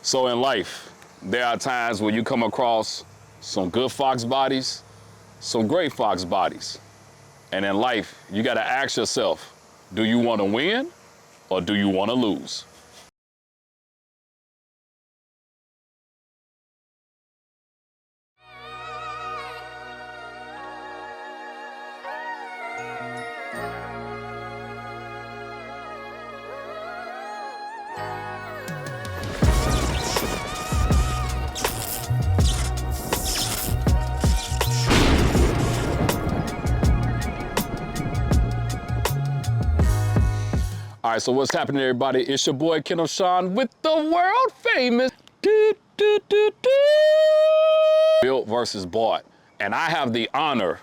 So in life, there are times when you come across some good Fox bodies, some great Fox bodies. And in life, you gotta ask yourself, do you wanna win or do you wanna lose? All right, so what's happening, everybody? It's your boy, Ken O'Shawn, with the world famous built versus bought. And I have the honor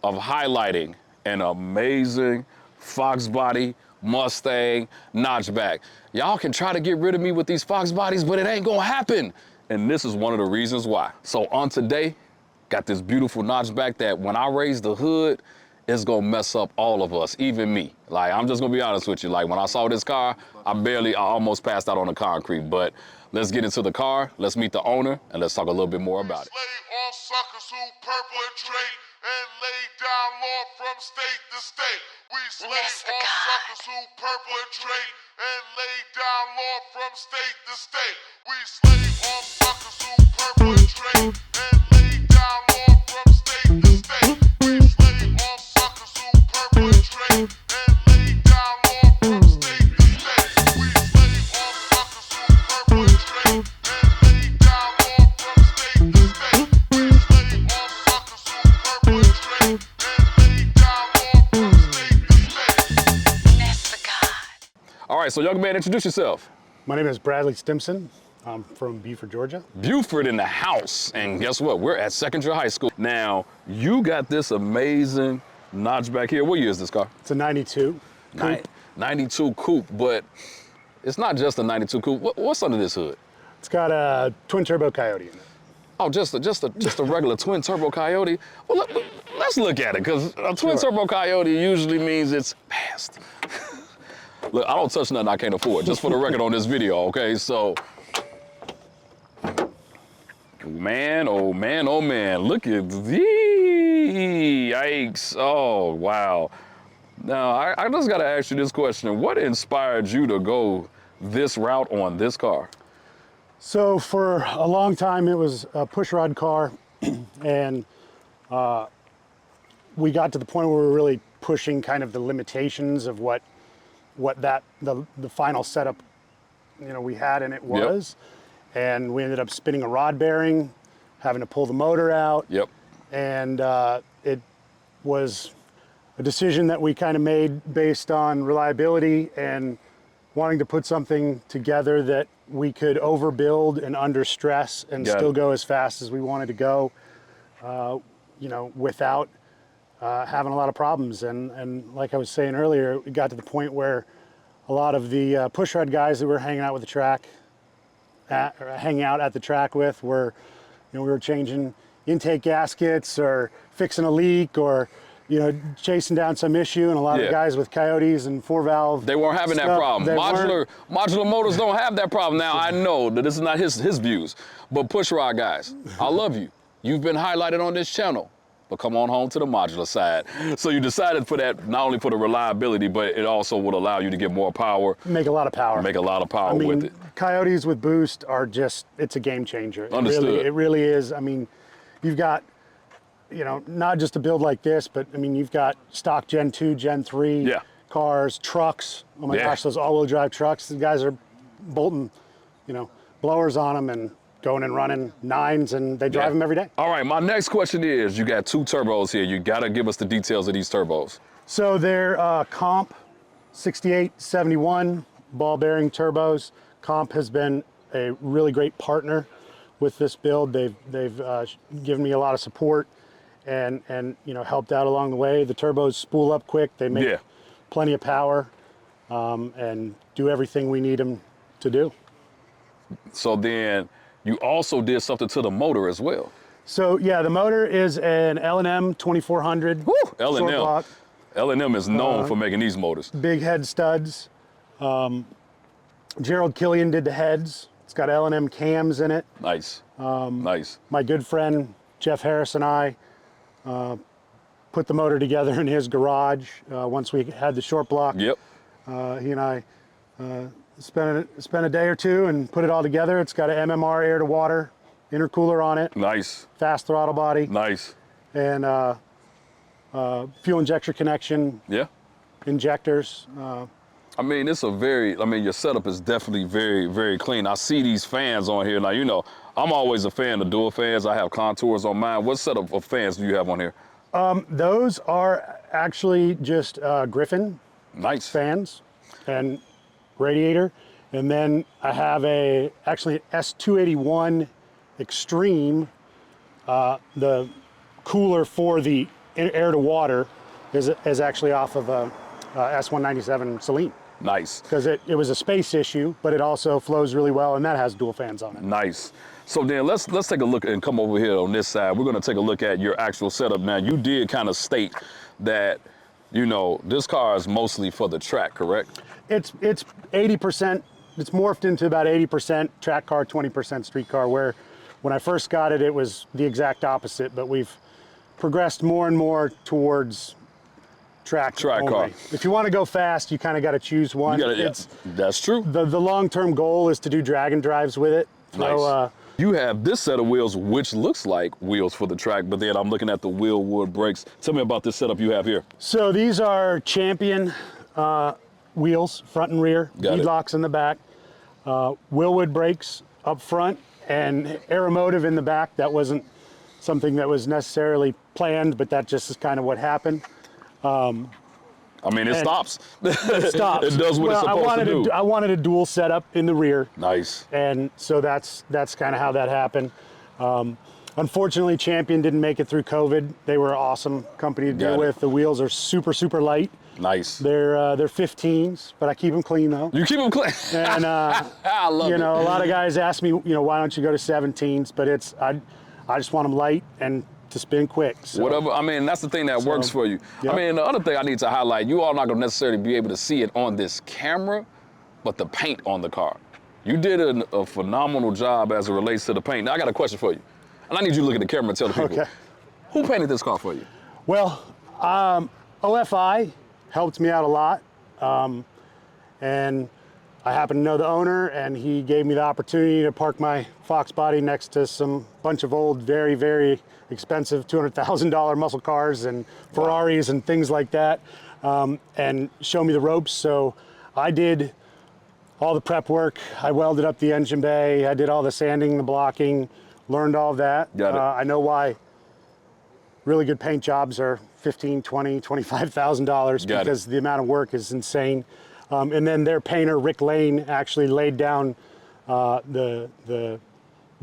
of highlighting an amazing Fox body Mustang notchback. Y'all can try to get rid of me with these Fox bodies, but it ain't gonna happen. And this is one of the reasons why. So on today, got this beautiful notchback that when I raise the hood, it's gonna mess up all of us, even me. Like, I'm just gonna be honest with you. Like, when I saw this car, I almost passed out on the concrete. But let's get into the car, let's meet the owner, and let's talk a little bit more about it. Slay all suckers who purple and trade and lay down law from state to state. We slay all suckers who purple and trade and lay down law from state to state. We slay all suckers who purple and trade and lay down law from state to state. We slay all suckers who purple and trade and lay down law from state to state. We slay all suckers who purple and trade and lay down law from state to state. We slay all suckers who purple and trade and lay down law from state to state. That's the God. All right, so young man, introduce yourself. My name is Bradley Stimson. I'm from Beaufort, Georgia. Beaufort in the house, and guess what? We're at Secondary High School. Now, you got this amazing notchback here. What year is this car? It's a 92 coupe. 92 coupe, but it's not just a 92 coupe. What's under this hood? It's got a twin turbo Coyote in it. Oh, just a regular twin turbo Coyote. Well, let's look at it, because a twin turbo Coyote usually means it's fast. Look, I don't touch nothing I can't afford, just for the record on this video, okay? So, man, oh man, oh man, look at these, yikes, oh, wow. Now, I just gotta ask you this question. What inspired you to go this route on this car? So for a long time, it was a pushrod car, and we got to the point where we were really pushing kind of the limitations of what the final setup, we had in it was. Yep. And we ended up spinning a rod bearing, having to pull the motor out. Yep. And it was a decision that we kind of made based on reliability and wanting to put something together that we could overbuild and under stress and still go as fast as we wanted to go, without having a lot of problems. And like I was saying earlier, it got to the point where a lot of the pushrod guys that were hanging out with the track, hanging out at the track with were, we were changing intake gaskets or fixing a leak or, chasing down some issue. And a lot of guys with Coyotes and 4-valve, they weren't having that problem. Modular motors don't have that problem. Now, I know that this is not his views, but pushrod guys, I love you. You've been highlighted on this channel, but come on home to the modular side. So you decided for that, not only for the reliability, but it also would allow you to get more power. Make a lot of power. Make a lot of power with it. Coyotes with boost are it's a game changer. Understood. It really is. I mean, you've got, not just a build like this, but I mean, you've got stock Gen 2, Gen 3 cars, trucks. Oh my gosh, those all-wheel drive trucks. The guys are bolting, blowers on them and going and running 9s, and they drive them every day. All right, my next question is, you got 2 turbos here. You gotta give us the details of these turbos. So they're Comp 6871 ball bearing turbos. Comp has been a really great partner with this build. They've given me a lot of support and helped out along the way. The turbos spool up quick. They make plenty of power and do everything we need them to do. So then you also did something to the motor as well. So yeah, the motor is an L&M 2400. Woo! L&M. L&M is known for making these motors. Big head studs. Gerald Killian did the heads. It's got L&M cams in it. Nice. Nice. My good friend Jeff Harris and I put the motor together in his garage once we had the short block. Yep. He and I spent a day or two and put it all together. It's got an MMR air to water intercooler on it. Nice. Fast throttle body. Nice. And fuel injector connection. Yeah. Injectors. I mean, your setup is definitely very, very clean. I see these fans on here. Now, you know, I'm always a fan of dual fans. I have contours on mine. What setup of fans do you have on here? Those are actually just Griffin Nice. fans and radiator. And then I have actually S281 Extreme. The cooler for the air to water is actually off of a S197 Celine. Nice. Because it was a space issue, but it also flows really well, and that has dual fans on it. Nice. So then let's take a look and come over here on this side. We're gonna take a look at your actual setup. Now, you did kind of state that, you know, this car is mostly for the track, correct? It's 80%, it's morphed into about 80% track car, 20% street car, where when I first got it, it was the exact opposite, but we've progressed more and more towards track only. car. If you want to go fast, you kind of got to choose one. That's true. The long-term goal is to do drag and drives with it. Nice. You have this set of wheels, which looks like wheels for the track, but then I'm looking at the wheel wood brakes. Tell me about this setup you have here. So these are Champion wheels, front and rear, Got lead it. locks in the back, Willwood brakes up front, and Aeromotive in the back. That wasn't something that was necessarily planned, but that just is kind of what happened. I mean, it stops. It stops. It does what it's supposed to do. I wanted a dual setup in the rear. Nice. And so that's kind of how that happened. Unfortunately, Champion didn't make it through COVID. They were an awesome company to deal with. The wheels are super, super light. Nice. They're 15s, but I keep them clean though. You keep them clean. And I love it. you know, a lot of guys ask me, you know, why don't you go to 17s? But I just want them light and to spin quick. So. Whatever. I mean, that's the thing that works for you. Yep. I mean, the other thing I need to highlight, you all not gonna necessarily be able to see it on this camera, but the paint on the car. You did a phenomenal job as it relates to the paint. Now I got a question for you. And I need you to look at the camera and tell the people. Okay. Who painted this car for you? Well, OFI helped me out a lot. And I happen to know the owner, and he gave me the opportunity to park my Fox body next to some bunch of old, very, very expensive $200,000 muscle cars and Ferraris and things like that, and show me the ropes. So I did all the prep work. I welded up the engine bay. I did all the sanding, the blocking, learned all that. Got it. I know why really good paint jobs are $15,000, $20,000, $25,000 because the amount of work is insane. And then their painter, Rick Lane, actually laid down the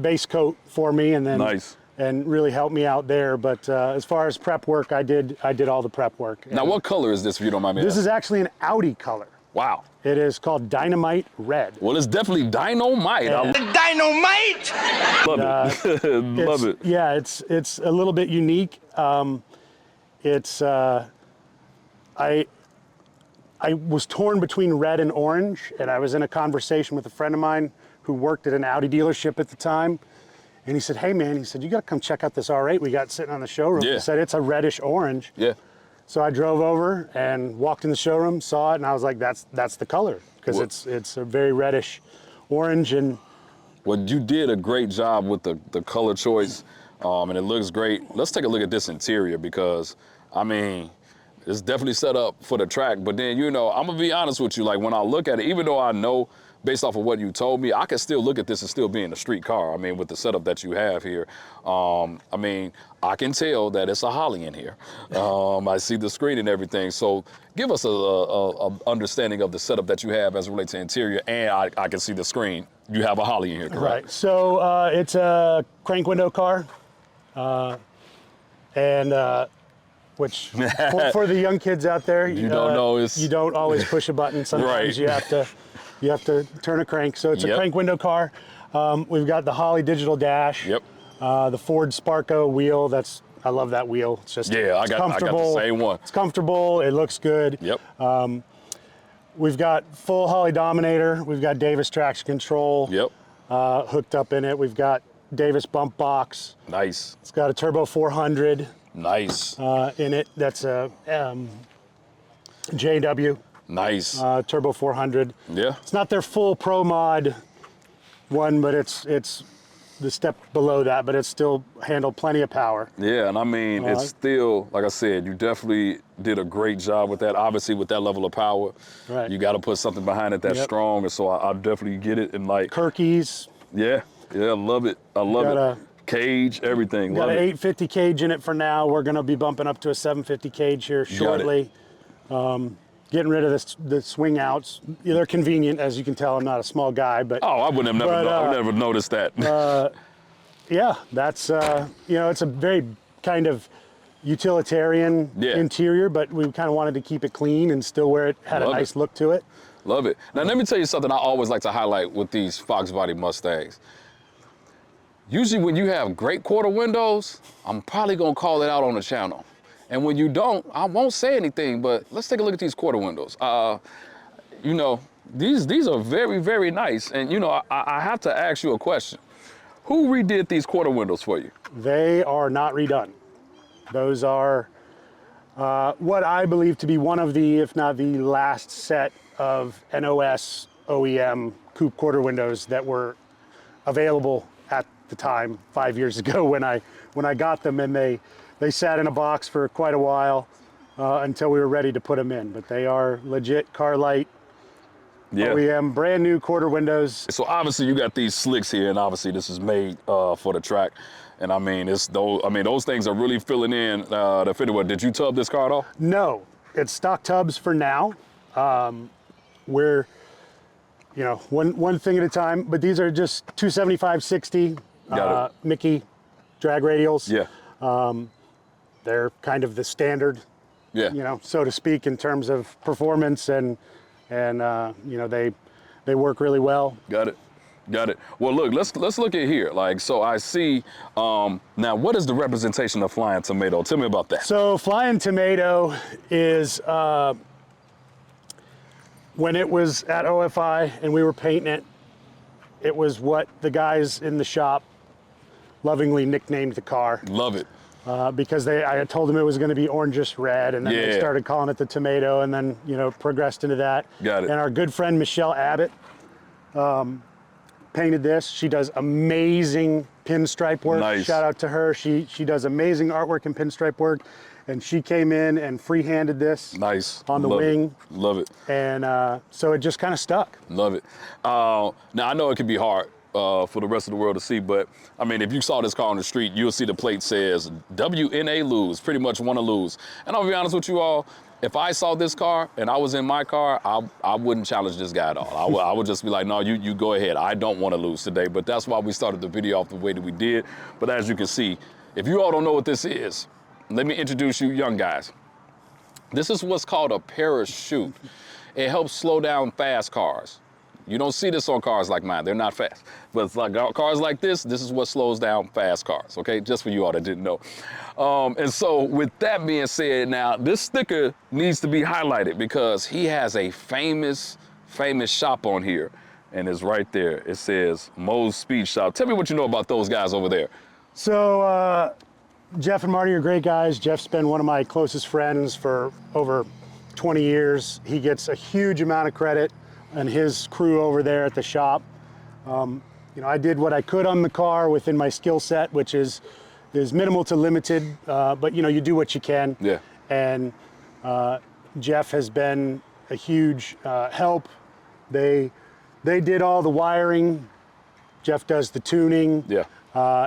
base coat for me, and then and really helped me out there. But as far as prep work, I did all the prep work. Now, what color is this, if you don't mind me asking? This is actually an Audi color. Wow. It is called Dynamite Red. Well, it's definitely dynamite. Dynamite! Love it. Love it. Yeah, it's a little bit unique. I was torn between red and orange, and I was in a conversation with a friend of mine who worked at an Audi dealership at the time. And he said, hey man, he said, you gotta come check out this R8 we got sitting on the showroom. Yeah. He said, it's a reddish orange. Yeah. So I drove over and walked in the showroom, saw it, and I was like, that's the color, because it's a very reddish orange. And well, you did a great job with the color choice, and it looks great. Let's take a look at this interior, because, I mean, it's definitely set up for the track, but then, you know, I'm gonna be honest with you, like when I look at it, even though I know based off of what you told me, I can still look at this and still being a street car. I mean, with the setup that you have here, I mean, I can tell that it's a Holly in here. I see the screen and everything. So give us a understanding of the setup that you have as it relates to interior, and I can see the screen. You have a Holly in here, correct? Right, so it's a crank window car, which for the young kids out there, you don't know you don't always push a button. Sometimes right. you have to turn a crank. So it's a crank window car. We've got the Holly digital dash. Yep. The Ford Sparco wheel. I love that wheel. It's just I got the same one. It's comfortable. It looks good. Yep. We've got full Holly Dominator. We've got Davis traction control. Yep. hooked up in it. We've got Davis bump box. Nice. It's got a turbo 400 Nice. in it. That's a JW Nice. turbo 400. Yeah. It's not their full pro mod one, but it's the step below that, but it's still handled plenty of power. Yeah, and I mean, it's still, like I said, you definitely did a great job with that. Obviously, with that level of power, Right. you got to put something behind it that's Yep. strong, and so I definitely get it. And like, Kirkies, yeah, I love it. I love Got it. a- Cage, everything. got Love an it. 850 cage in it for now. We're going to be bumping up to a 750 cage here shortly. Getting rid of the swing outs. Yeah, they're convenient, as you can tell. I'm not a small guy, but Oh, I would have never, But, I would never noticed that. yeah, that's it's a very kind of utilitarian Yeah. interior, but we kind of wanted to keep it clean and still where it had Love a it. nice look to it. Love it. Now, let me tell you something I always like to highlight with these Fox body Mustangs. Usually when you have great quarter windows, I'm probably gonna call it out on the channel. And when you don't, I won't say anything, but let's take a look at these quarter windows. You know, these are very, very nice. And you know, I have to ask you a question. Who redid these quarter windows for you? They are not redone. Those are what I believe to be one of the, if not the last set of NOS OEM coupe quarter windows that were available at the time 5 years ago when I got them, and they sat in a box for quite a while until we were ready to put them in. But they are legit Carlite Yeah. OEM, brand new quarter windows. So obviously you got these slicks here, and obviously this is made for the track. And I mean, those things are really filling in the fitted. What, did you tub this car at all? No, it's stock tubs for now. We're, one thing at a time, but these are just 275/60 Got Mickey drag radials. Yeah. They're kind of the standard, Yeah. so to speak, in terms of performance, and they work really well. Got it. Well, look, let's look at here. Like, so I see. Now, what is the representation of Flying Tomato? Tell me about that. So Flying Tomato is when it was at OFI and we were painting it, it was what the guys in the shop lovingly nicknamed the car. Love it. Because I had told them it was going to be orangish red, and then they Yeah. started calling it the tomato, and then progressed into that. Got it. And our good friend Michelle Abbott painted this. She does amazing pinstripe work. Nice. Shout out to her. She does amazing artwork and pinstripe work, and she came in and freehanded this Nice. on the Love wing. It. Love it. And so it just kind of stuck. Love it. Now I know it can be hard for the rest of the world to see, but I mean, if you saw this car on the street, you'll see the plate says WNA lose, pretty much want to lose. And I'll be honest with you all, if I saw this car and I was in my car, I wouldn't challenge this guy at all. I would just be like, no, you go ahead. I don't want to lose today. But that's why we started the video off the way that we did. But as you can see, if you all don't know what this is, let me introduce you young guys. This is what's called a parachute. It helps slow down fast cars. You don't see this on cars like mine. They're not fast. But it's like cars like this is what slows down fast cars, okay? Just for you all that didn't know. And so with that being said, now this sticker needs to be highlighted because he has a famous shop on here, and it's right there. It says Moe's Speed Shop. Tell me what you know about those guys over there. So Jeff and Marty are great guys. Jeff's been one of my closest friends for over 20 years. He gets a huge amount of credit, and his crew over there at the shop. I did what I could on the car within my skill set, which is minimal to limited, but you do what you can. Yeah. And Jeff has been a huge help. They did all the wiring. Jeff does the tuning. Yeah.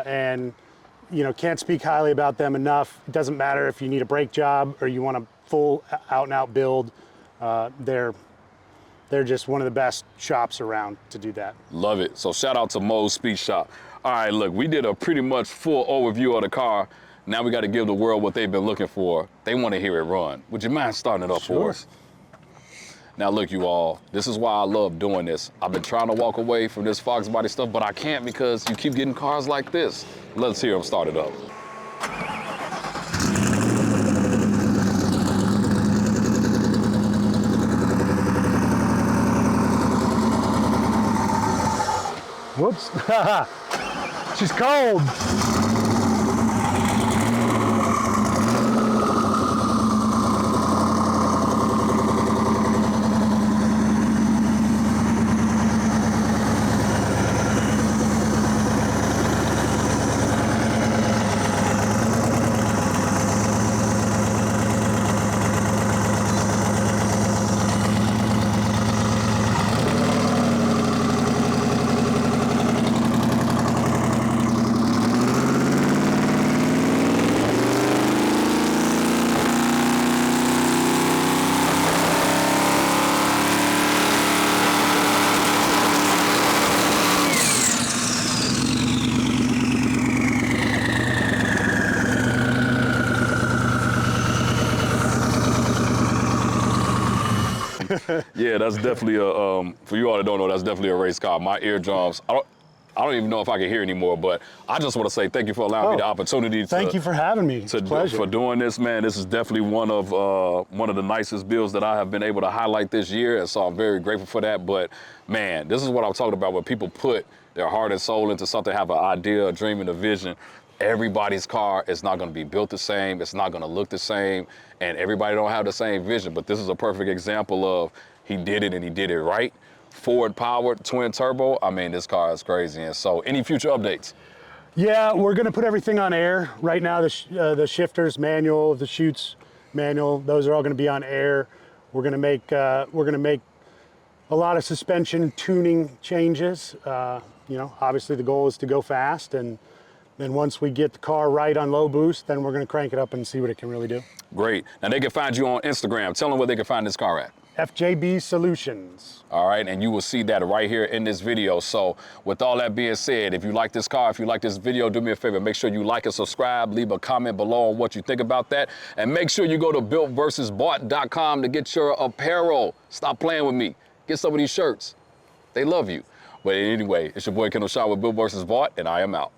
And can't speak highly about them enough. It doesn't matter if you need a brake job or you want a full out and out build. They're just one of the best shops around to do that. Love it. So shout out to Moe's Speed Shop. All right, look, we did a pretty much full overview of the car. Now we got to give the world what they've been looking for. They want to hear it run. Would you mind starting it up for us? Now look, you all, this is why I love doing this. I've been trying to walk away from this Fox body stuff, but I can't because you keep getting cars like this. Let's hear them start it up. Whoa. Oops. She's cold. Yeah, that's definitely a, for you all that don't know, that's definitely a race car. My eardrums, I don't even know if I can hear anymore, but I just want to say thank you for allowing me the opportunity to. Thank you for having me. It's a pleasure. For doing this, man. This is definitely one of the nicest builds that I have been able to highlight this year, and so I'm very grateful for that. But man, this is what I'm talking about, when people put their heart and soul into something, have an idea, a dream, and a vision. Everybody's car is not going to be built the same. It's not going to look the same, and everybody don't have the same vision. But this is a perfect example of he did it, and he did it right. Ford powered, twin turbo. I mean, this car is crazy. And so, any future updates? Yeah, we're going to put everything on air right now. The shifters manual, the chutes manual, those are all going to be on air. We're going to make a lot of suspension tuning changes. You know, obviously the goal is to go fast, and then once we get the car right on low boost, then we're going to crank it up and see what it can really do. Great. Now they can find you on Instagram. Tell them where they can find this car at. FJB Solutions. All right, and you will see that right here in this video. So with all that being said, if you like this car, if you like this video, do me a favor, make sure you like and subscribe, leave a comment below on what you think about that, and make sure you go to builtversusbought.com to get your apparel. Stop playing with me. Get some of these shirts. They love you. But anyway, it's your boy Kendall Shaw with Built vs. Bought, and I am out.